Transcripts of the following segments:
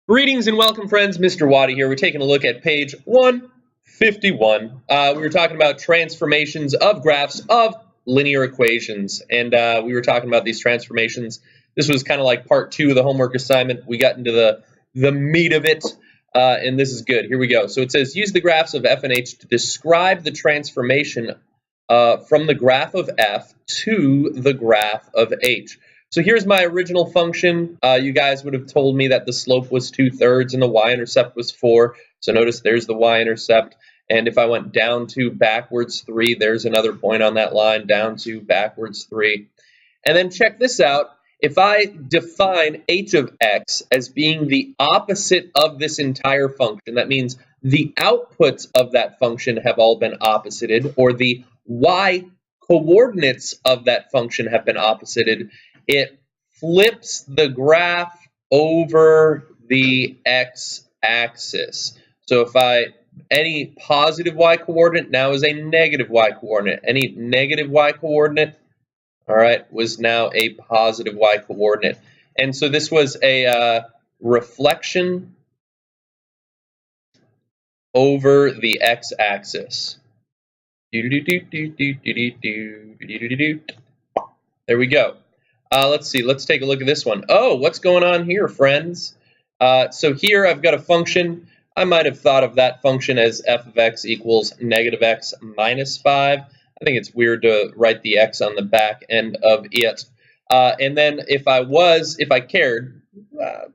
Greetings and welcome, friends. Mr. Waddy here. We're taking a look at page 151. We were talking about transformations of graphs of linear equations, and we were talking about these transformations. This was kind of like part 2 of the homework assignment. We got into the meat of it, and this is good. Here we go. So it says, use the graphs of f and h to describe the transformation from the graph of f to the graph of h. So here's my original function. You guys would have told me that the slope was 2/3 and the y-intercept was 4. So notice there's the y-intercept. And if I went down to backwards 3, there's another point on that line, down to backwards 3. And then check this out. If I define h of x as being the opposite of this entire function, that means the outputs of that function have all been opposited, or the y coordinates of that function have been opposited, it flips the graph over the x-axis. So if any positive y-coordinate now is a negative y-coordinate. Any negative y-coordinate, all right, was now a positive y-coordinate. And so this was a reflection over the x-axis. There we go. Let's see. Let's take a look at this one. Oh, what's going on here, friends? So here I've got a function. I might have thought of that function as f of x equals negative x minus 5. I think it's weird to write the x on the back end of it. And then if I cared,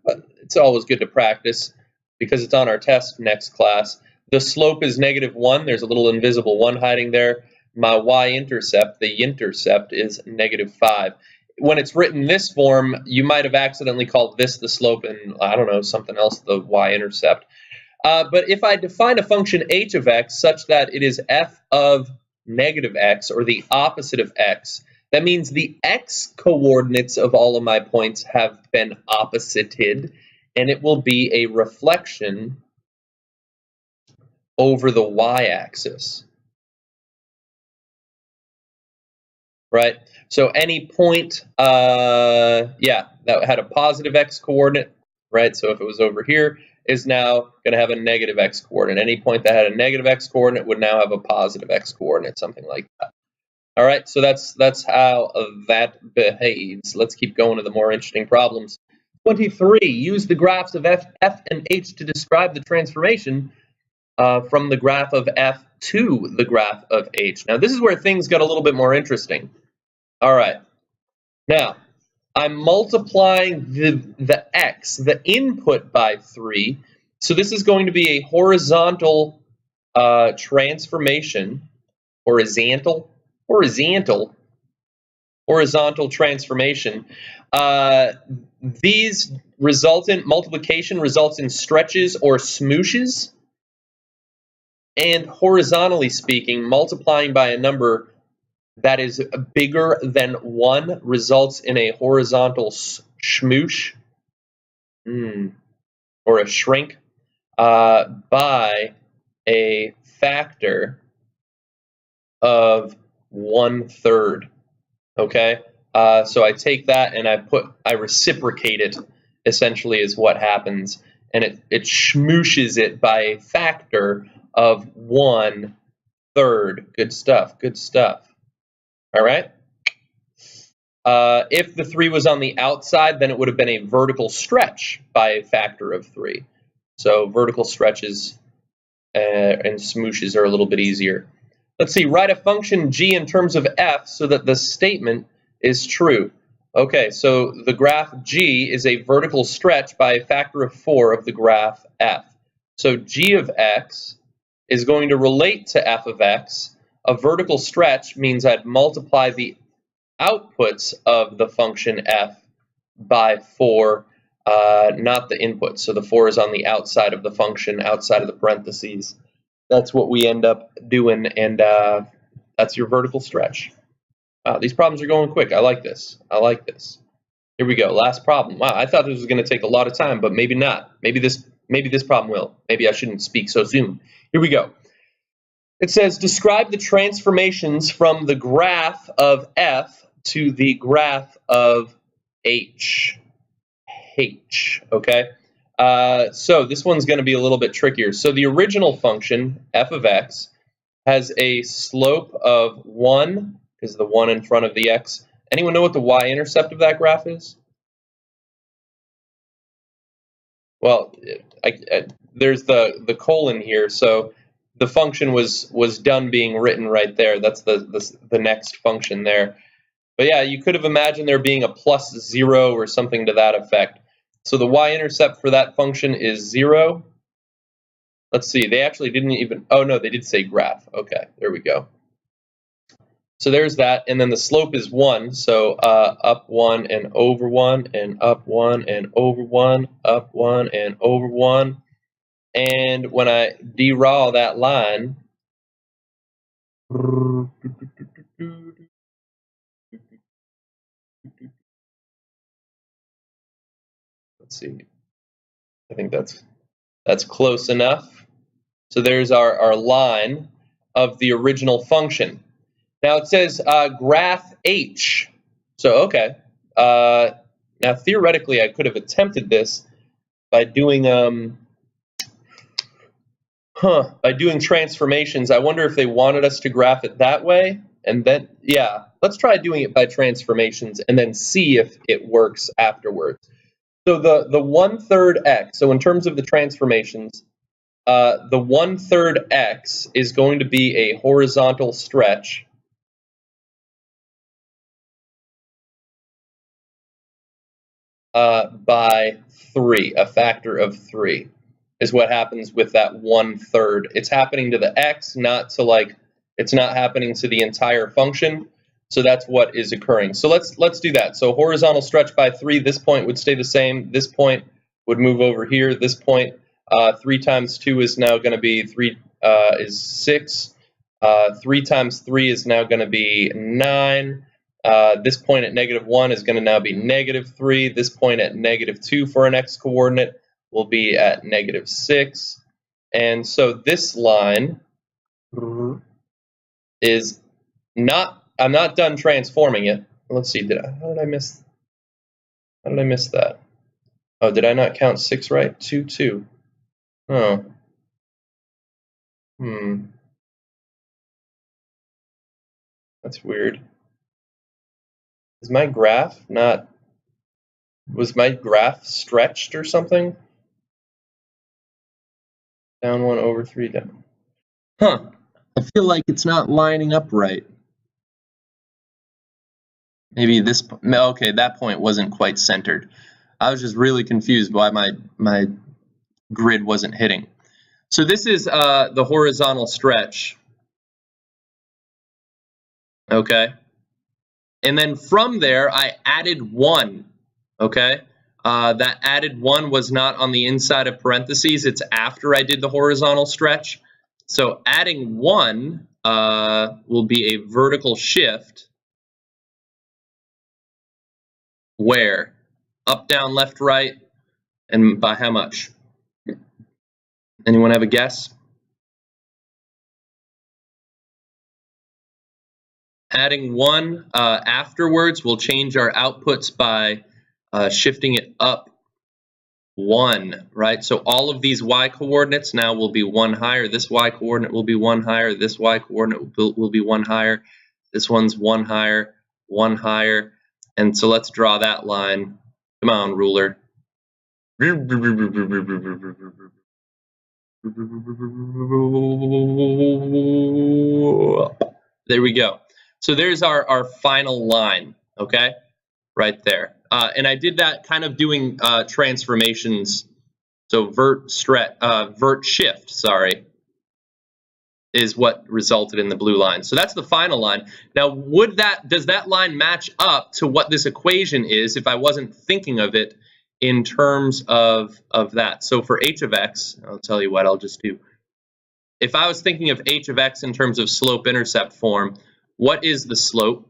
but it's always good to practice because it's on our test next class. The slope is -1. There's a little invisible 1 hiding there. My y-intercept, the intercept, is -5. When it's written in this form, you might have accidentally called this the slope and, I don't know, something else the y-intercept. But if I define a function h of x such that it is f of negative x, or the opposite of x, that means the x-coordinates of all of my points have been opposited, and it will be a reflection over the y-axis. Right? So any point, that had a positive x-coordinate, right? So if it was over here, is now going to have a negative x-coordinate. Any point that had a negative x-coordinate would now have a positive x-coordinate, something like that. All right, so that's how that behaves. Let's keep going to the more interesting problems. 23, use the graphs of f and h to describe the transformation from the graph of f to the graph of h. Now, this is where things got a little bit more interesting. All right. Now, I'm multiplying the x, the input, by 3. So this is going to be a horizontal transformation. Horizontal transformation. These multiplication results in stretches or smooshes. And horizontally speaking, multiplying by a number that is bigger than 1 results in a horizontal smoosh, or a shrink, by a factor of 1/3. Okay, so I take that and I reciprocate it. Essentially, is what happens, and it smooshes it by a factor of 1/3. Good stuff. Good stuff. All right. If the 3 was on the outside, then it would have been a vertical stretch by a factor of 3. So vertical stretches and smooshes are a little bit easier. Let's see. Write a function g in terms of f so that the statement is true. Okay, so the graph g is a vertical stretch by a factor of 4 of the graph f. So g of x is going to relate to f of x. A vertical stretch means I'd multiply the outputs of the function f by 4, not the inputs. So the 4 is on the outside of the function, outside of the parentheses. That's what we end up doing, and that's your vertical stretch. Wow, these problems are going quick. I like this. I like this. Here we go. Last problem. Wow, I thought this was going to take a lot of time, but maybe not. Maybe this problem will. Maybe I shouldn't speak so soon. Here we go. It says, describe the transformations from the graph of f to the graph of h. Okay? So this one's going to be a little bit trickier. So the original function, f of x, has a slope of 1, because the 1 in front of the x. Anyone know what the y-intercept of that graph is? Well, there's the colon here, so the function was done being written right there. That's the next function there. But yeah, you could have imagined there being a plus 0 or something to that effect. So the y-intercept for that function is 0. Let's see, they actually didn't even, oh no, they did say graph. Okay, there we go. So there's that, and then the slope is 1, so up 1 and over 1, and up 1 and over 1, up 1 and over 1. And when I draw that line, let's see, I think that's close enough. So there's our line of the original function. Now it says graph H. So okay. Now theoretically I could have attempted this by doing transformations. I wonder if they wanted us to graph it that way, and then yeah, let's try doing it by transformations and then see if it works afterwards. So the 1/3 x. So in terms of the transformations, the 1/3 x is going to be a horizontal stretch by 3, a factor of 3 is what happens with that 1/3. It's happening to the x, not to it's not happening to the entire function. So that's what is occurring. So let's do that. So horizontal stretch by 3, this point would stay the same. This point would move over here. This point, 3 times 2 is now going to be is 6. 3 times 3 is now going to be 9. This point at -1 is going to now be -3. This point at -2 for an x coordinate will be at -6. And so this line is not, I'm not done transforming it. Let's see, how did I miss that? Oh, did I not count 6 right? 2, 2. Oh. That's weird. Is my graph not, was my graph stretched or something? Down 1 over 3 down. Huh. I feel like it's not lining up right. Maybe this, okay, that point wasn't quite centered. I was just really confused why my grid wasn't hitting. So this is the horizontal stretch. Okay. And then from there, I added 1. Okay. That added 1 was not on the inside of parentheses. It's after I did the horizontal stretch. So adding 1 will be a vertical shift. Where? Up, down, left, right, and by how much? Anyone have a guess? Adding 1 afterwards will change our outputs by shifting it up 1, right? So all of these y coordinates now will be 1 higher. This y coordinate will be 1 higher. This y coordinate will be 1 higher. This one's 1 higher, 1 higher. And so let's draw that line. Come on, ruler. There we go. So there's our final line, okay? Right there. And I did that kind of doing transformations. So vert shift, sorry, is what resulted in the blue line. So that's the final line. Now, does that line match up to what this equation is if I wasn't thinking of it in terms of that? So for h of x, I'll tell you what I'll just do. If I was thinking of h of x in terms of slope-intercept form, what is the slope?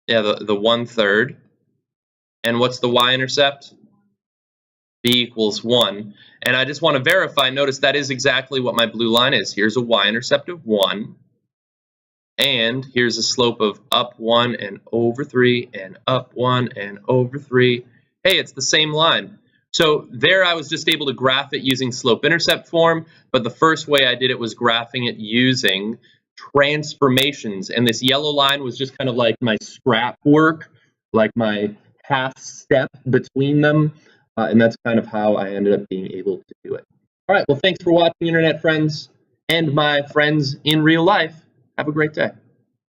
Yeah, the 1/3. And what's the y-intercept? B equals 1. And I just want to verify, notice that is exactly what my blue line is. Here's a y-intercept of 1. And here's a slope of up 1 and over 3 and up 1 and over 3. hey, it's the same line. So there I was just able to graph it using slope-intercept form, but the first way I did it was graphing it using transformations. And this yellow line was just kind of like my scrap work, like my half step between them. And that's kind of how I ended up being able to do it. All right, well, thanks for watching, internet friends, and my friends in real life. Have a great day.